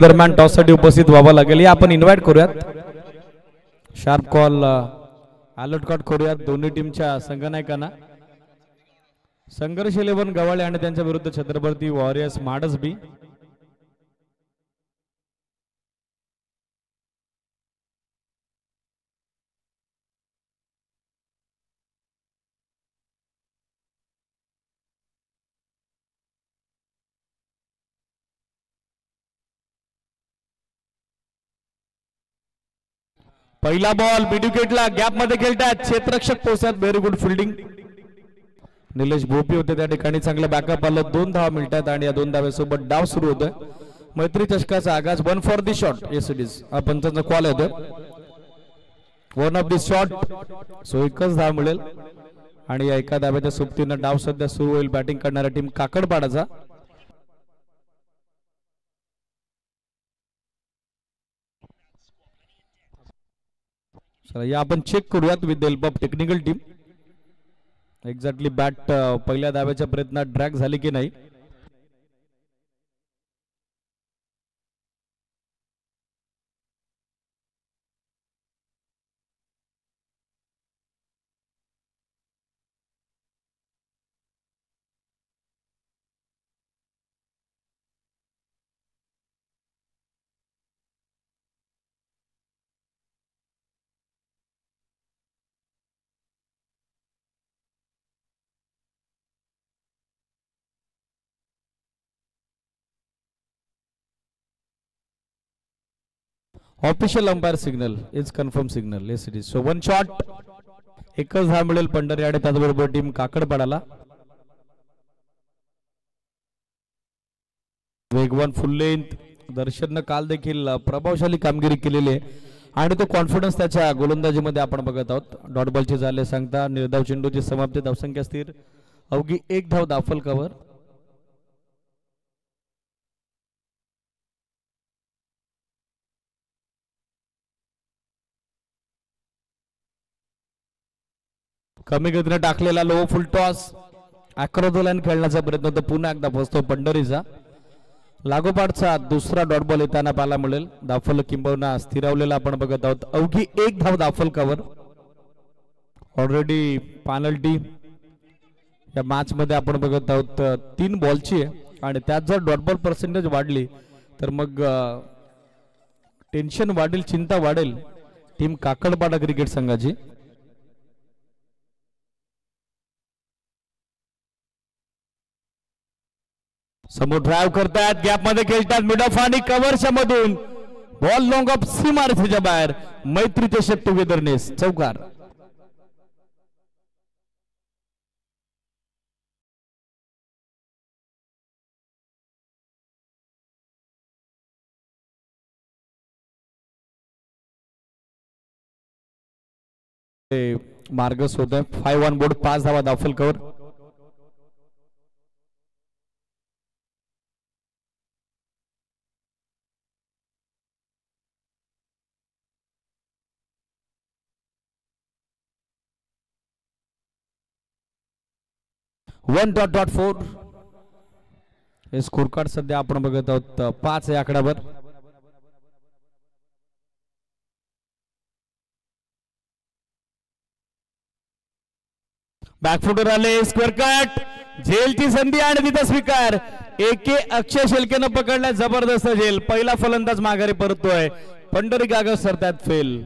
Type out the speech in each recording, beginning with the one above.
दरम्यान टॉस साठी उपस्थित व्हावं लागेल. या आपण इन्व्हाइट करूयात. शार्प कॉल अलर्ट कॉट करूयात दोन्ही टीमच्या संघनायकांना. संघर्ष 11 गवाळे आणि त्यांच्या विरुद्ध छत्रपती वॉरियर्स माडसबी. पहिला बॉल मिड विकेटला गॅप मध्ये खेळतात. क्षेत्ररक्षक पोहोचतात. Very good fielding. Nilesh Bhopi होते त्या ठिकाणी. चांगलं बॅकअप आलं. 2 धावा मिळतात आणि या 2 धाव्यासोबत डाव सुरू होतोय. मैत्री चषकाचा आगाज. 1 for the shot. Yes it is. पंचांचा कॉल येतोय. 1 ऑफ दी शॉट. सो एकच धाव मिळेल आणि या एका धाव्याच्या सोबतीनं डाव सध्या सुरू होईल. बॅटिंग करणाऱ्या टीम काकडपाडाचा. या आपण चेक करूयात with the help of technical team. Exactly bat पहिल्या धाव्याच्या प्रयत्नात ड्रॅग झाली की नाही. Official umpire signal is confirm signal. Yes it is. So 1 shot. एकच धाव मिळेल पंढरी आणि त्याचबरोबर टीम काकडपाडाला. वेगवान फुल लेंथ. दर्शननं काल देखील प्रभावशाली कामगिरी केलेली आहे आणि तो कॉन्फिडन्स त्याच्या गोलंदाजीमध्ये आपण बघत आहोत. डॉट बॉलची झाले सांगता निर्धाव चेंडूची समाप्ती. धावसंख्या स्थिर. अवघी 1 धाव दाफल कव्हर. कमी गतीने टाकलेला low full toss. Across the line खेळण्याचा प्रयत्न होता. पुन्हा एकदा पोहोचतो पंढरीचा. लागोपाठचा दुसरा डॉट बॉल येताना पाहायला मिळेल. दाफल किंबहुना स्थिरावलेला आपण बघत आहोत. अवघी 1 धाव दाफल कव्हर. ऑलरेडी पेनल्टी या मॅच मध्ये आपण बघत आहोत 3 बॉलची आहे आणि त्यात जर डॉट बॉल पर्सेंटेज वाढली तर मग टेन्शन वाढेल, चिंता वाढेल टीम काकडपाडा क्रिकेट संघाची. समोर ड्राइव्ह करतात. गॅप मध्ये खेळतात. मिड ऑफ आणि कव्हरच्या मधून बॉल लॉंग ऑफ सीमारेषेच्या बाहेर. मैत्री चषक टुगेदरनेस चौकार. मार्गस होत आहे. 5 ऑन बोर्ड. 5 धावा दाखल कव्हर. .4 हे स्कोर कार्ड सध्या आपण बघत आहोत 5 या आकड्यावर. बॅकफुटर आले. Square cut. झेलची संधी आणि तिथं स्वीकार. अक्षय शेलकेनं पकडलाय. जबरदस्त झेल. पहिला फलंदाज माघारी परततोय. पंढरी कागज सरतात फेल.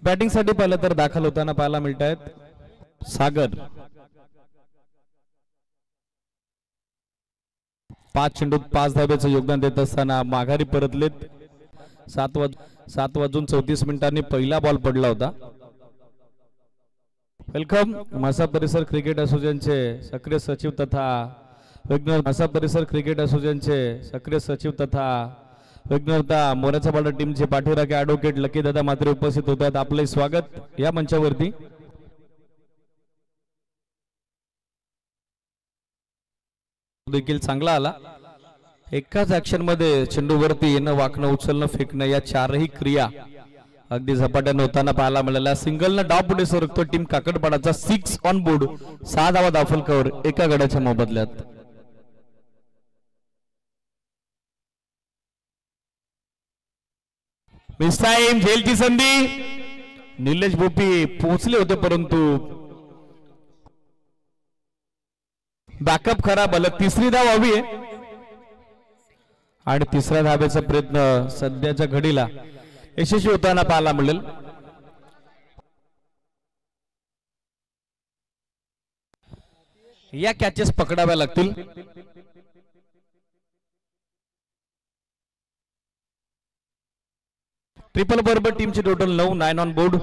बॅटिंग साठी पाहिलं तर दाखल होताना पाहायला मिळत आहेत सागर. 5 चेंडूत 5 धाब्याचं योगदान देत असताना माघारी परतलेत. 7 वाजून 34 मिनिटांनी पहिला बॉल पडला होता. वेलकम. मासा परिसर क्रिकेट असोसिएशनचे सक्रिय सचिव तथा विघ्नहर्ता नासा परिसर क्रिकेट असोसिएशनचे सक्रिय सचिव तथा विघ्नहर्ता मोराचा पाडा टीमचे पाठीराखे ॲडव्होकेट लकी दादा मात्रे उपस्थित होतात. आपले स्वागत या मंचावरती. देखील चांगला आला. एकाच ऍक्शन मध्ये चेंडूवरती येणं, वाकणं, उचलणं, फेकणं या चारही क्रिया अगदी झपाट्याने होताना पाहायला मिळाल्या. सिंगलनं डाव पुढे सरकतो टीम काकडपाडाचा. 6 ऑन बोर्ड, 6 धावा दाखल कव्हर एका गड्याच्या मोबदल्यात. मिस टाइम, झेलची संधी. निलेश भोपी पोहोचले होते परंतु बॅकअप खराब आलं. तिसरी धाव हवी आहे आणि तिसऱ्या धावेचा प्रयत्न सध्याच्या घडीला यशस्वी होताना पाहायला मिळेल. या कॅचेस पकडाव्या लागतील. ट्रिपल बरोबर टीमची टोटल 9, 9 ऑन बोर्ड.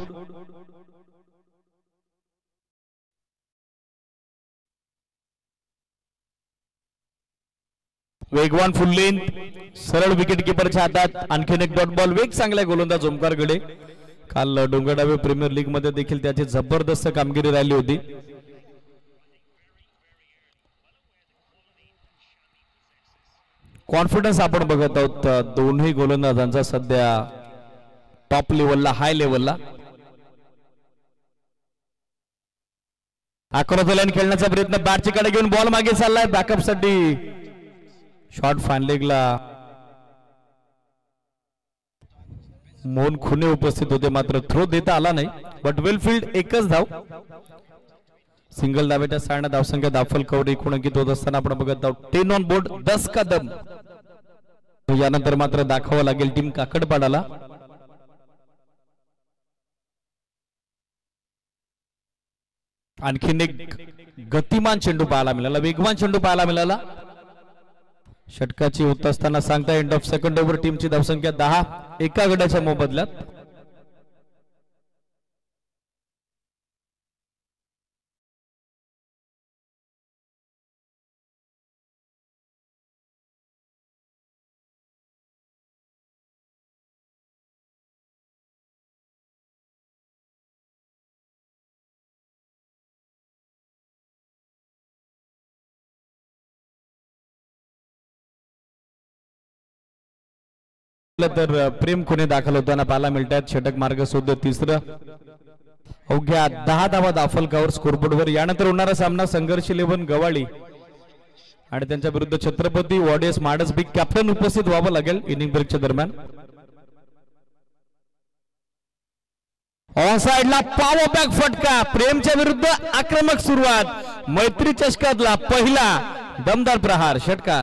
वेगवान फुल लेंथ, सरळ विकेट किपरच्या हातात. आणखीन एक डॉट बॉल. वेग चांगला गोलंदाज ओमकारकडे. काल डोंगरडावे प्रीमियर लीग मध्ये देखील त्याची जबरदस्त कामगिरी राहिली होती. कॉन्फिडन्स आपण बघत आहोत दोन्ही गोलंदाजांचा सध्या टॉप लेवलला, हाय लेवलला. अक्रॉस द लाईन खेळण्याचा प्रयत्न. बॅटची कडे घेऊन बॉल मागे चाललाय. बॅकअप साठी शॉट फानलेगला मोहन खुने उपस्थित होते, मात्र थ्रो देता आला नाही. बट वेल फील्ड, एकच धाव. सिंगल धावेच्या साडे धावसंख्या दाखल कव्हर एकूण अंकित होत असताना आपण बघत आहोत 10 ऑन बोर्ड, 10 का दम. यानंतर मात्र दाखवावं लागेल टीम काकडपाडाला. आणखीन एक गतिमान चेंडू पाहायला मिळाला, वेगवान चेंडू पाहायला मिळाला. षटकाची होत असताना सांगता एंड ऑफ सेकंड ओव्हर. टीमची धावसंख्या 10, एका गड्याच्या मोबदल्यात. तर प्रेम खुने दाखल होताना पाहायला मिळतात. षटक मार्ग शोध तिसरं. अवघ्या 10 धावा दाखल कव्हर स्कोरबोर्डवर. यानंतर होणारा सामना संघर्ष 11 गवाळी आणि त्यांच्या विरुद्ध छत्रपती वॉडियस माडस. बिग कॅप्टन उपस्थित व्हावं लागेल इनिंग ब्रेकच्या दरम्यान. ऑन साइडला पॉवर बॅक फटका. प्रेमच्या विरुद्ध आक्रमक सुरुवात. मैत्री चषकातला पहिला दमदार प्रहार. षटकार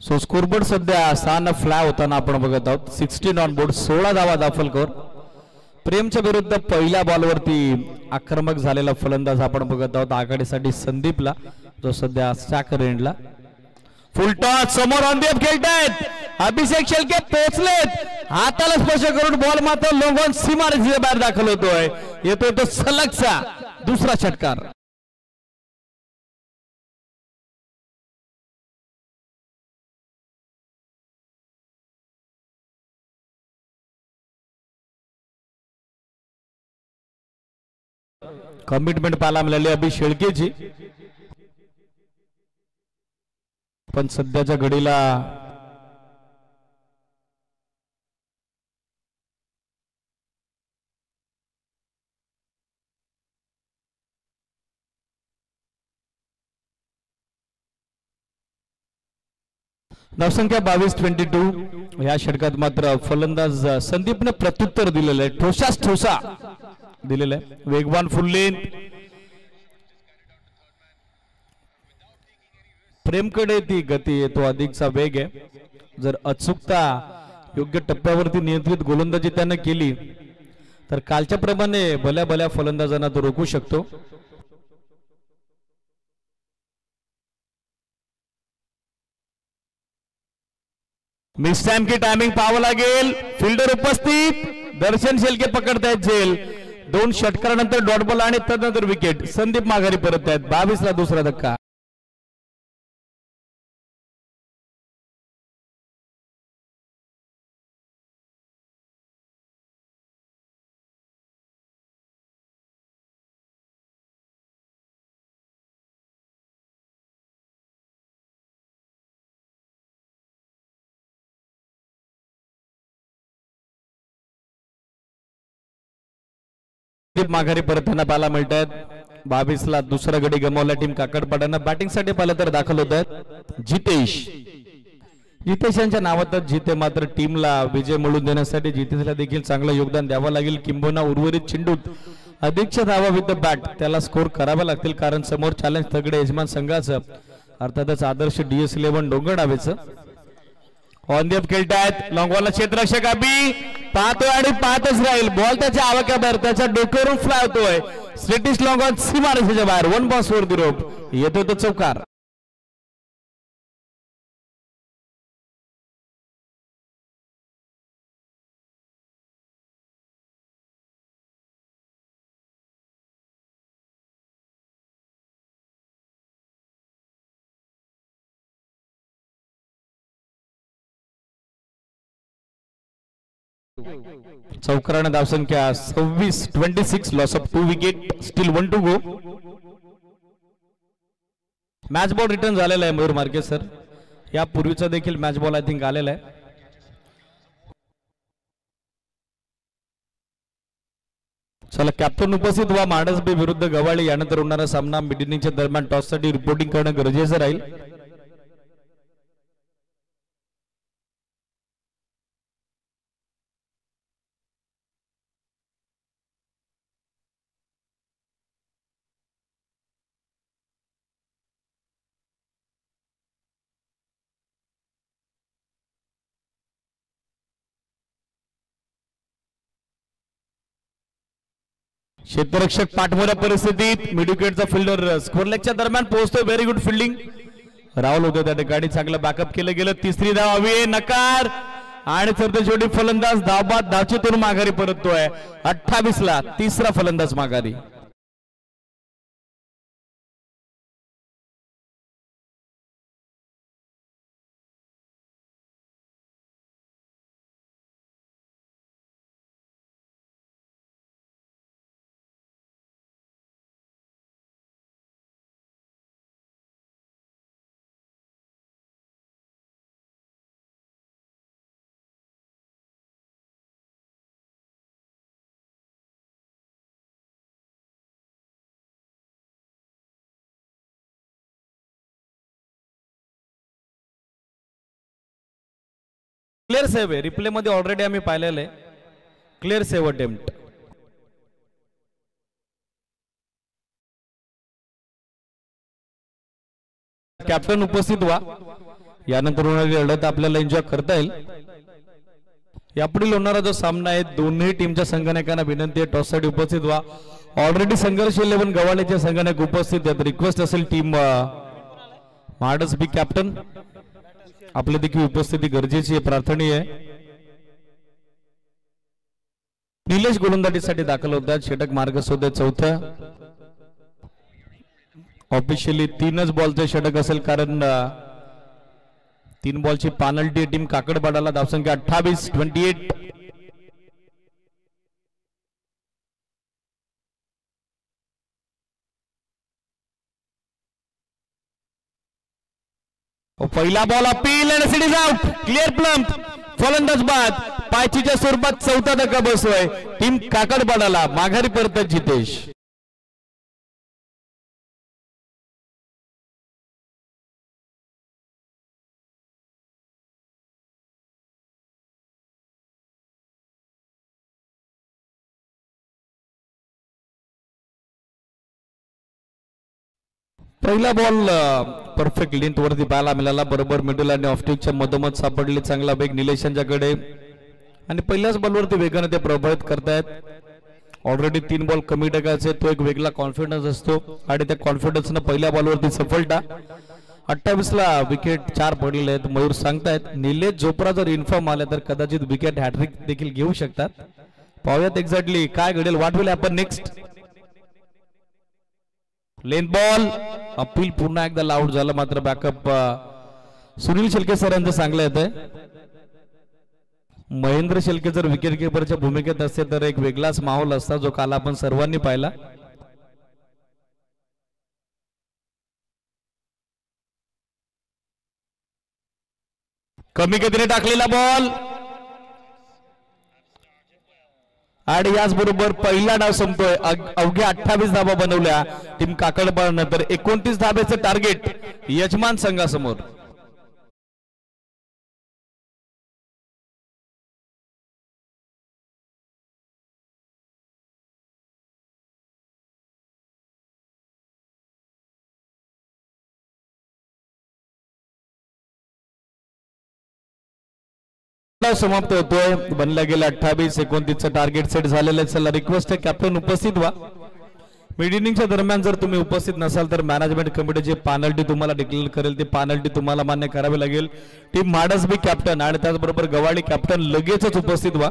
सो स्कोरबोर्ड सध्या 6 फ्लाय होताना आपण बघत आहोत. 16 ऑन बोर्ड, 16 धावा दाखल कर. प्रेमच्या विरुद्ध पहिल्या बॉलवरती आक्रमक झालेला फलंदाज आपण बघत आहोत आघाडीसाठी संदीपला, जो सध्या स्टॅकर एंडला. फुल टॉस समोर ऑन देव खेळतायत. अभिषेक शेळके पोहोचलेत. हाताला स्पर्श करून बॉल मात्र लोंगॉन सीमारेषेच्या बाहेर दाखल होतोय. येतोय तो सलगचा दुसरा षटकार. कमिटमेंट पाहायला मिळाली अभिषेक शेळकेची, पण सध्याच्या घडीला धावसंख्या 22-22. या षटकात मात्र फलंदाज संदीपने प्रत्युत्तर दिलेलं आहे. ठोसास ठोसा दिलेलं आहे. वेगवान फुल लेंथ. प्रेमकडे ती गती आहे, तो अधिकचा वेग आहे. जर अचूकता योग्य टप्प्यावरती नियंत्रित गोलंदाजी त्याने केली तर कालच्या प्रमाणे भल्या भल्या फलंदाजांना तो रोखू शकतो. मिस टाइम की टायमिंग पाहावं लागेल. फिल्डर उपस्थित, दर्शन शेलके पकडतायत झेल. 2 षटकारानंतर डॉट बॉल आणि तदनंतर विकेट. संदीप माघारी परत आहेत. 22 ला दुसरा धक्का. माघारी परतताना पाहायला मिळत आहेत. 22 ला दुसरा गडी गमावला टीम काकडपाड्यांना. बॅटिंग साठी पाहिलं तर दाखल होत आहेत जितेश. जितेश यांच्या नावातच जिते, मात्र टीमला विजय मिळवून देण्यासाठी जितेशला देखील चांगलं योगदान द्यावं लागेल. किंबहुना उर्वरित चेंडूत अधिकच्या धावा विथ द बॅट त्याला स्कोर करावा लागतील, कारण समोर चॅलेंज तगडे यजमान संघाचं, अर्थातच आदर्श DS11 डोंगर डावेचं. ऑन दी अप खेळतायत. लॉंग बॉलला क्षेत्ररक्षक अबी पाहतोय आणि पाहतच राहील. बॉल त्याच्या आवाक्याबाहेर, त्याच्या डोक्यावरून फ्लाय होतोय. स्ट्रेटिश लॉंग ऑन सीमारेषेच्या बाहेर. 1 बॉल्स वर रोप येतोय तो चौकार. चौकाराने धावसंख्या 26. Loss of 2 wicket. Steel 1 to go. Match ball return झालेला आहे मयूर मार्के सर. यापूर्वीचा देखील मॅच बॉल आय थिंक आलेला आहे. चला, कॅप्टन उपस्थित व्हा. माडसबी विरुद्ध गवाळी यानंतर होणारा सामना मिड इनिंगच्या दरम्यान टॉससाठी रिपोर्टिंग करणं गरजेचं राहील. क्षेत्ररक्षक पाठमोऱ्या परिस्थितीत. मिड विकेटचा फिल्डर स्कोरलेगच्या दरम्यान पोहोचतो. Very good fielding. राहुल होते त्या ठिकाणी. चांगलं बॅकअप केलं गेलं. तिसरी धाव हवी, नकार. आणि चौथी शेवटी फलंदाज धावबाद धावचेतून माघारी परततोय. 28 ला तिसरा फलंदाज माघारी. क्लिअर सेव्ह आहे. रिप्ले मध्ये ऑलरेडी आम्ही पाहिलेलं आहे. Clear save attempt. कॅप्टन उपस्थित व्हा. यानंतर होणारी लढत आपल्याला एन्जॉय करता येईल. यापुढील होणारा जो सामना आहे, दोन्ही टीमच्या संघनायकांना विनंती आहे टॉससाठी उपस्थित व्हा. ऑलरेडी संघर्ष 11 गव्हाळीचे संघनायक उपस्थित आहेत. रिक्वेस्ट असेल टीम माडसबी कॅप्टन आपली देखील उपस्थिती गरजेची आहे, प्रार्थनीय आहे. निलेश गोलंदाजीसाठी दाखल होतात. षटक मार्ग शोधत चौथ्या. ऑफिशियली 3च बॉलचे षटक असेल, कारण 3 बॉलची पेनल्टी टीम काकडपाडाला. धावसंख्या 28. पहिला बॉल अपील आणि it is out. Clear plump. फलंदाज बाद. पायचीच्या स्वरूपात चौथा धक्का बसतोय. टीम काकडपाडाला माघारी परतत जितेश. पहिला बॉल परफेक्ट लेंथ वरती पाहायला मिळाला. बरोबर मिडल आणि ऑफस्टिकच्या मधोमध सापडले. चांगला वेग निलेश यांच्याकडे आणि पहिल्याच बॉलवरती वेगाने ते प्रभावित करतायत. ऑलरेडी 3 बॉल कमी टाकायचे, तो एक वेगळा कॉन्फिडन्स असतो आणि त्या कॉन्फिडन्सनं पहिल्या बॉलवरती सफलता 28 ला विकेट 4 पडलेले आहेत. मयूर सांगतायत निलेश चोप्रा जर इन्फॉर्म आले तर कदाचित विकेट हॅट्रिक देखील घेऊ शकतात. पाहूयात एक्झॅक्टली काय घडेल. What will happen next. Lane ball appeal पुन्हा एकदा लाऊड झालं. मात्र बॅकअप सुनील शेळके सर यांचं चांगलं येतंय. महेंद्र शेळके जर विकेट किपरच्या भूमिकेत असते तर एक वेगळाच माहोल असता जो काल आपण सर्वांनी पाहिला. कमी गतीने टाकलेला बॉल आणि याचबरोबर पहिला डाव संपतोय. अवघ्या 28 धाबा बनवल्या टीम काकडपाड नंतर 29 धाब्याचं टार्गेट यजमान संघासमोर. समाप्त होतोय. बनला गेला 28-29 टार्गेट सेट झालेलं आहे. चला रिक्वेस्ट आहे कॅप्टन उपस्थित व्हा. मिड इनिंगच्या दरम्यान जर तुम्ही उपस्थित नसाल तर मॅनेजमेंट कमिटीची पेनल्टी तुम्हाला डिक्लेअर करेल. ती पेनल्टी तुम्हाला मान्य करावी लागेल. टीम माडसबी कॅप्टन आणि त्याचबरोबर गवाडी कॅप्टन लगेचच उपस्थित व्हा.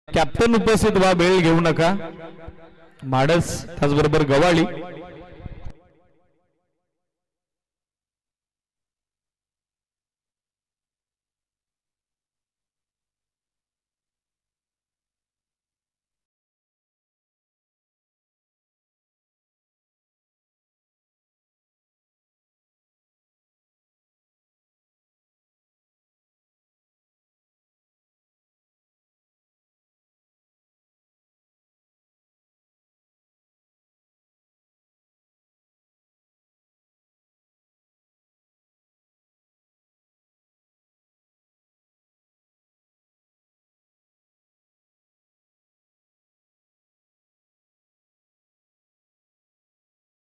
कॅप्टन उपस्थित व्हा. वेळ घेऊ नका. माडस त्याचबरोबर गवाळी.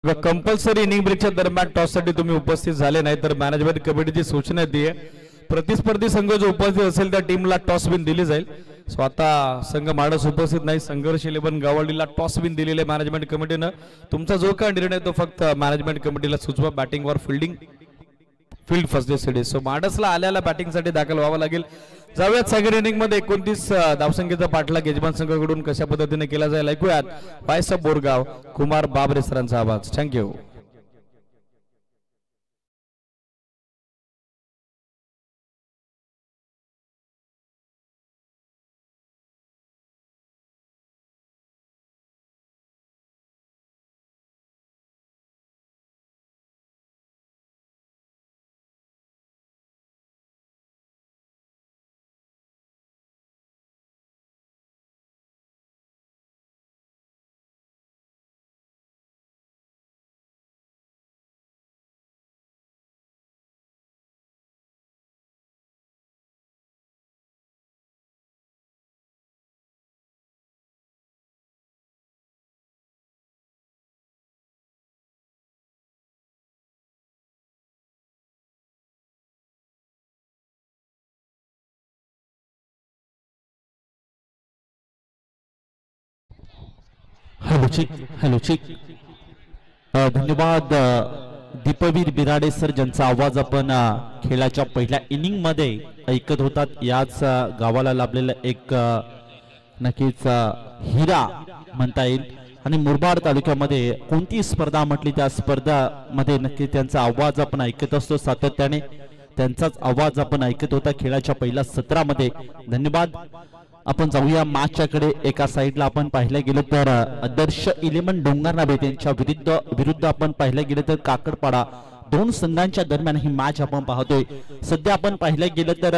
कंपल्सरी इनिंग ब्रेकच्या दरम्यान टॉस साठी तुम्ही उपस्थित झाले नाही तर मॅनेजमेंट कमिटीची सूचना दी आहे. प्रतिस्पर्धी संघ जो उपस्थित असेल त्या टीमला टॉस विन दिली जाईल. सो आता संघ माडस उपस्थित नाही. संघर्ष 11 गावडीला टॉस विन दिलेले मॅनेजमेंट कमिटीनं. तुमचा जो काय निर्णय तो फक्त मॅनेजमेंट कमिटीला सुचवा. बॅटिंग वर फील्ड फर्स्ट डिसाइड. सो माडसला आल्याला बॅटिंगसाठी दाखल व्हावं लागेल. जाऊयात सेकंड इनिंग मध्ये 29 धावसंख्येचा पाठलाग यजमान संघाकडून कशा पद्धतीने केला जाईल ऐकूयात. वायसा बोरगाव कुमार बाबरे सरांचा आवाज. थँक्यू. हॅलो चिक धन्यवाद दीपवीर बिराडे सर ज्यांचा आवाज आपण खेळाच्या पहिल्या इनिंग मध्ये ऐकत होतात. याच गावाला लाभलेला एक नक्कीच हिरा म्हणता येईल. आणि मुरबाड तालुक्यामध्ये कोणती स्पर्धा म्हटली त्या स्पर्धामध्ये नक्की त्यांचा आवाज आपण ऐकत असतो सातत्याने. त्यांचाच आवाज आपण ऐकत होता खेळाच्या पहिल्या सत्रामध्ये. धन्यवाद. आपण जाऊया मॅचच्याकडे. एका साईडला आपण पाहिलं गेलं तर आदर्श 11 डोंगरनाबे त्यांच्या विरुद्ध आपण पाहिलं गेलं तर काकडपाडा. दोन संघांच्या दरम्यान ही मॅच आपण पाहतोय. सध्या आपण पाहिलं गेलं तर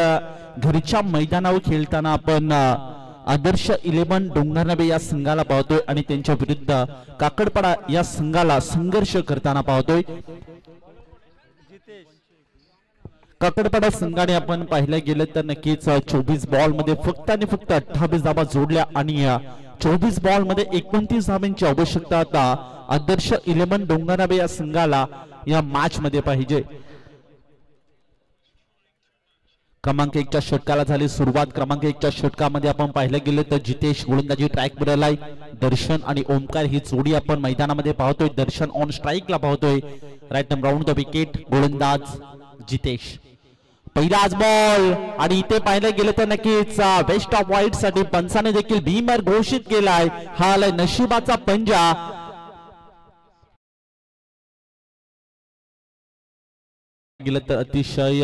घरच्या मैदानावर खेळताना आपण आदर्श 11 डोंगरनाबे या संघाला पाहतोय आणि त्यांच्या विरुद्ध काकडपाडा या संघाला संघर्ष करताना पाहतोय. काकडपाडा संघाने आपण पाहिलं गेलं तर नक्कीच 24 बॉल मध्ये फक्त आणि फक्त 28 धावा जोडल्या आणि 24 बॉल मध्ये 29 धावांची आवश्यकता आता आदर्श 11 डोंगरनाबे या संघाला या मॅच मध्ये पाहिजे. क्रमांक 1 च्या षटकाला झाली सुरुवात. क्रमांक 1 च्या षटकामध्ये आपण पाहिलं गेलं तर जितेश गोलंदाजी ट्रॅकवर आलाय. दर्शन आणि ओमकार ही जोडी आपण मैदानामध्ये पाहतोय. दर्शन ऑन स्ट्राईकला पाहतोय. Right number round the wicket गोलंदाज जितेश. पहिलाच बॉल आणि इथे पाहिलं गेलं तर नक्कीच वेस्ट ऑफ वाईट साठी पंचाने देखील भीमर घोषित केलाय. हा आलाय नशिबाचा पंजा. गेलं तर अतिशय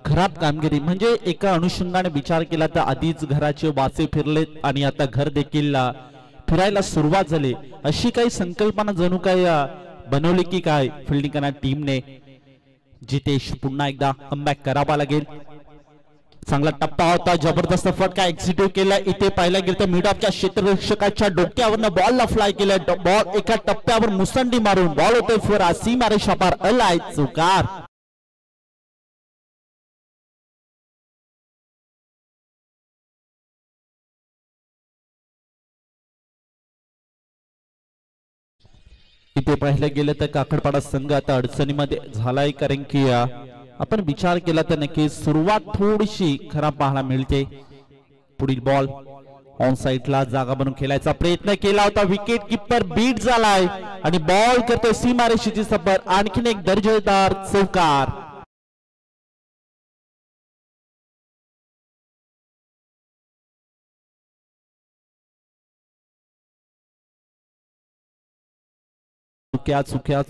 खराब कामगिरी म्हणजे एका अनुषंगाने विचार केला तर आधीच घराचे वाचे फिरलेत आणि आता घर देखील फिरायला सुरुवात झाली अशी काही संकल्पना जणू काही बनवली की काय फिल्डिंग करणाऱ्या टीमने. जितेश पुन्हा एकदा कमबॅक करावा लागेल. चांगला टप्पा होता. जबरदस्त फटका एक्झिक्यूट केला. इथे पाहायला गेलं तर मिड ऑफच्या क्षेत्ररक्षकाच्या डोक्यावरनं बॉलला फ्लाय केलं. बॉल एका टप्प्यावर मुसंडी मारून बॉल होते फुरा सीमारे शापार अलाय चुकार. इथे पाहिलं गेलं तर काकडपाडा संघ आता अडचणीमध्ये झालाय कारण की आपण विचार केला तर नक्की सुरुवात थोडीशी खराब पाहायला मिळते. पुढील बॉल ऑन साइडला जागा बनवून खेळायचा प्रयत्न केला होता. विकेट किपर बीट झालाय आणि बॉल करतोय सीमारेषेची सफर. आणखीन एक दर्जेदार चौकार.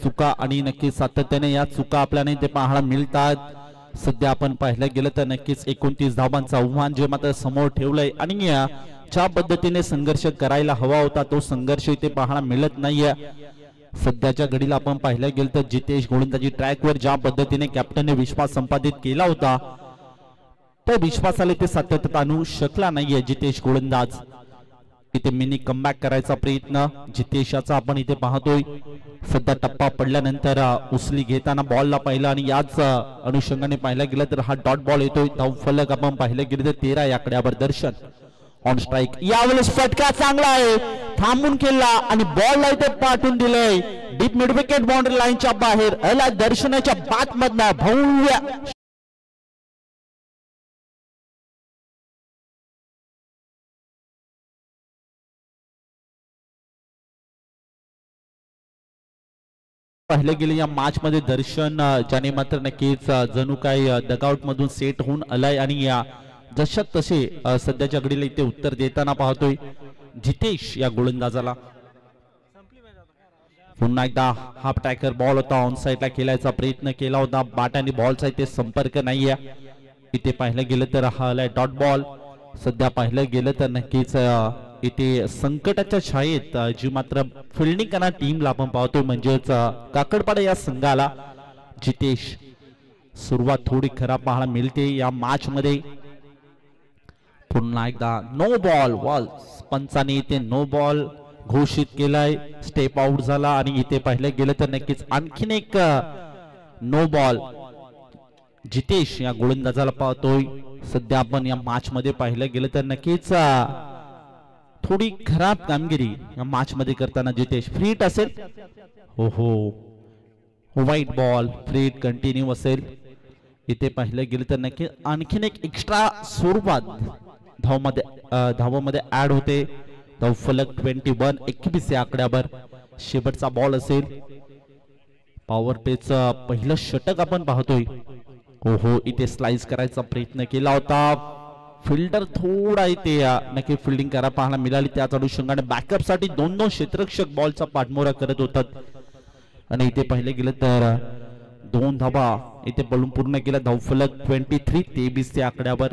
चुका आणि नक्कीच सातत्याने या चुका आपल्याला ते पाहायला मिळतात. सध्या आपण पाहिलं गेलं तर नक्कीच 29 धावांचा आव्हान जे मात्र समोर ठेवलंय आणि ज्या पद्धतीने संघर्ष करायला हवा होता तो संघर्ष इथे पाहायला मिळत नाहीये. सध्याच्या घडीला आपण पाहिलं गेलं तर जितेश गोलंदाजी ट्रॅकवर ज्या पद्धतीने कॅप्टनने विश्वास संपादित केला होता त्या विश्वासाला ते सातत्य आणू शकला नाहीये जितेश गोलंदाज. इथे मिनी कमबॅक करायचा प्रयत्न जितेशाचा आपण इथे पाहतोय. सध्या टप्पा पडल्यानंतर उचली घेताना बॉलला पाहिलं आणि याच अनुषंगाने पाहिलं गेलं तर हा डॉट बॉल येतोय. धावफलक आपण पाहिलं गेलं तर 13 या आकड्यावर. दर्शन ऑन स्ट्राईक. यावेळेस फटका चांगला आहे. थांबून खेळला आणि बॉलला इथे पाठवून दिलंय डीप मिड विकेट बाउंड्री लाईनच्या बाहेर. अला दर्शनाच्या बात मधनं भव्य पाहिलं गेलं या मॅच मध्ये दर्शन ज्याने मात्र नक्कीच जणू काही डगआउट मधून सेट होऊन आलाय आणि या जशात तसे सध्याच्या घडीला इथे उत्तर देताना पाहतोय जितेश या गोलंदाजाला. पुन्हा एकदा हाफ ट्रॅकर बॉल होता. ऑन साइडला खेळायचा प्रयत्न केला होता. बाटाने बॉलचा इथे संपर्क नाहीये. इथे पाहिलं गेलं तर हा आलाय डॉट बॉल. सध्या पाहिलं गेलं तर नक्कीच इथे संकटाच्या छायेत जी मात्र फिल्डिंग करणाऱ्या टीमला आपण पाहतोय म्हणजेच काकडपाडा या संघाला जितेश सुरुवात थोडी खराब पाहायला मिळते या मॅच मध्ये. पुन्हा एकदा नो बॉल. वॉल पंचाने इथे नो बॉल घोषित केलाय. स्टेप आउट झाला आणि इथे पाहिलं गेलं तर नक्कीच आणखीन एक नो बॉल जितेश या गोलंदाजाला पाहतोय. सध्या आपण या मॅच मध्ये पाहिलं गेलं तर नक्कीच थोडी खराब कामगिरी या मॅच मध्ये करताना जितेश. फ्रीट असेल. हो व्हाईट बॉल फ्रीट कंटिन्यू असेल. इथे पाहिलं गेलं तर नक्की आणखीन एक एक्स्ट्रा स्वरूपात धावामध्ये ऍड होते. धावफलक 21 या आकड्यावर. शेवटचा बॉल असेल. पॉवर प्लेचं पहिलं षटक आपण पाहतोय. हो इथे स्लाइस करायचा प्रयत्न केला होता. फिल्डर थोडा इथे नक्की फिल्डिंग करायला पाहायला मिळाली. त्याच अनुषंगाने बॅकअप साठी दोन क्षेत्ररक्षक बॉलचा पाठमोरा करत होतात आणि इथे पाहिले गेलं तर 2 धावा इथे बलून पूर्ण केला. धावफलक 23 या आकड्यावर.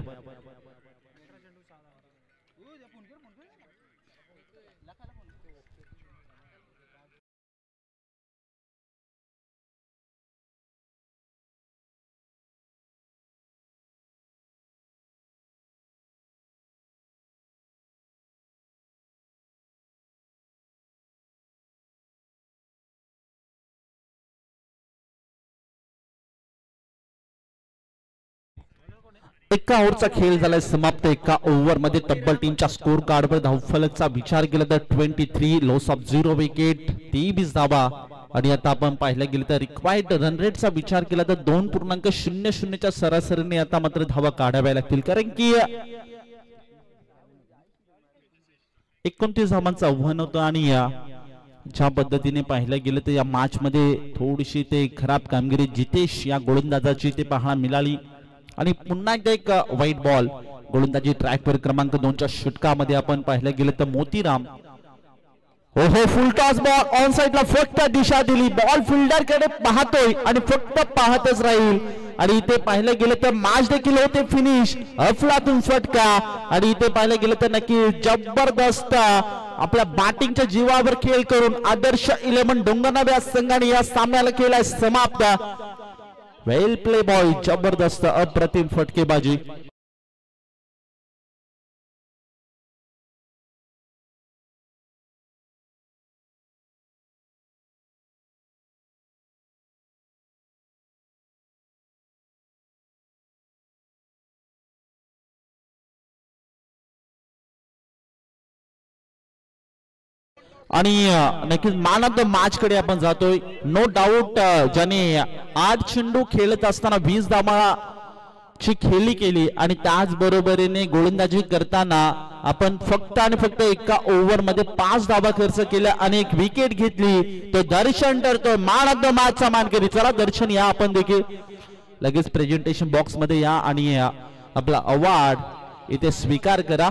एका ओव्हरचा खेळ झालाय समाप्त. एका ओव्हर मध्ये तब्बल टीमच्या स्कोर कार्डवर धावफलकचा विचार केला तर 23 लॉस ऑफ 0 विकेट 23 धावा. आणि आता आपण पाहिलं गेलं तर रिक्वायर्ड रन रेटचा विचार केला तर 2.00च्या सरासरीने आता मात्र धावा काढाव्या लागतील, कारण की 29 धावांचं आव्हान होतं. आणि ज्या पद्धतीने पाहिलं गेलं तर या मॅच मध्ये थोडीशी ते खराब कामगिरी जितेश या गोलंदाजाची ते पाहायला मिळाली. आणि पुन्हा एकदा एक वाईट बॉल गोलंदाजी ट्रॅकवर क्रमांक 2च्या षटकामध्ये आपण पाहिलं गेलं तर मोतीराम. ओहो, फुल टॉस बॉल ऑन साइडला फक्त दिशा दिली. बॉल फिल्डर कडे पाहतोय आणि फक्त पाहतच राहील. आणि इथे पाहिलं गेलं तर मॅच देखील होते फिनिश. अफलातून फटका. आणि इथे पाहिलं गेलं तर नक्की जबरदस्त आपल्या बॅटिंगच्या जीवावर खेळ करून आदर्श 11 डोंगरनाव या संघाने या सामन्याला केलाय समाप्त. वेल प्ले बॉय, जबरदस्त अप्रतिम फटकेबाजी. आणि नक्कीच मॅन ऑफ द मॅच कडे आपण जातोय. नो डाऊट ज्याने 8 चेंडू खेळत असताना 20 धावांची खेळी केली आणि त्याच बरोबरीने गोलंदाजी करताना आपण फक्त आणि फक्त एका ओव्हर मध्ये 5 धावा खर्च केल्या आणि 1 विकेट घेतली, तो दर्शन ठरतोय मॅन ऑफ द मॅच चा मानकरी. चला दर्शन, या आपण देखील लगेच प्रेझेंटेशन बॉक्स मध्ये या आणि आपला अवॉर्ड इथे स्वीकार करा.